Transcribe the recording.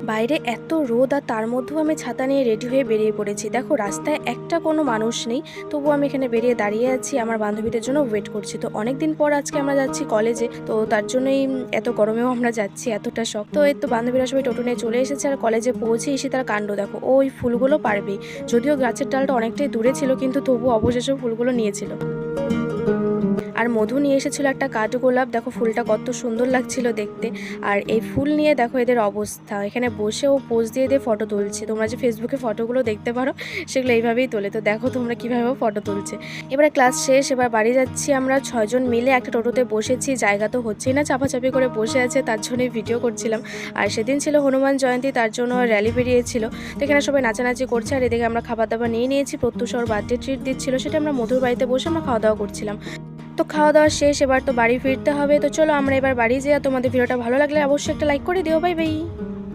বাইরে এত রোদ আর তার মধ্যেও আমি ছাতা নিয়ে রেডি হয়ে বেরিয়ে পড়েছি। দেখো রাস্তায় একটা কোনো মানুষ নেই, তবুও আমি এখানে বেরিয়ে দাঁড়িয়ে আছি, আমার বান্ধবীদের জন্য ওয়েট করছি। তো অনেকদিন পর আজকে আমরা যাচ্ছি কলেজে, তো তার জন্যই এত গরমেও আমরা যাচ্ছি, এতটা শখ। তো এই তো বান্ধবীরা সবাই টোটো নিয়ে চলে এসেছে, আর কলেজে পৌঁছে এসে তার কাণ্ড দেখো, ওই ফুলগুলো পারবে। যদিও গাছের ডালটা অনেকটাই দূরে ছিল, কিন্তু তবু অবশেষে ফুলগুলো নিয়েছিল। আর মধু নিয়ে এসেছিল একটা কাঠগোলাপ, দেখো ফুলটা কত সুন্দর লাগছিল দেখতে। আর এই ফুল নিয়ে দেখো এদের অবস্থা, এখানে বসে ও পোজ দিয়ে দিয়ে ফটো তুলছে। তোমরা যে ফেসবুকে ফটোগুলো দেখতে পারো, সেগুলো এইভাবেই তোলে। তো দেখো তোমরা কীভাবে ফটো তুলছে। এবারে ক্লাস শেষ, এবার বাড়ি যাচ্ছি আমরা 6জন মিলে একটা টোটোতে বসেছি। জায়গা তো হচ্ছেই না, চাপাচাপি করে বসে আছে, তার জন্যই ভিডিও করছিলাম। আর সেদিন ছিল হনুমান জয়ন্তী, তার জন্য র্যালি বেরিয়েছিল। তো এখানে সবাই নাচানাচি করছে, আর এদিকে আমরা খাবার দাবার নিয়ে নিয়েছি। প্রত্যুষ ওর বার্থডে ট্রিট দিচ্ছিল, সেটা আমরা মধুর বাড়িতে বসে আমরা খাওয়া দাওয়া করছিলাম। তো খাওয়া দাওয়া শেষ, এবার তো বাড়ি ফিরতে হবে। তো চলো আমরা এবার বাড়ি যাই। তোমাদের ভিডিওটা ভালো লাগলে অবশ্যই একটা লাইক করে দিও। Bye bye.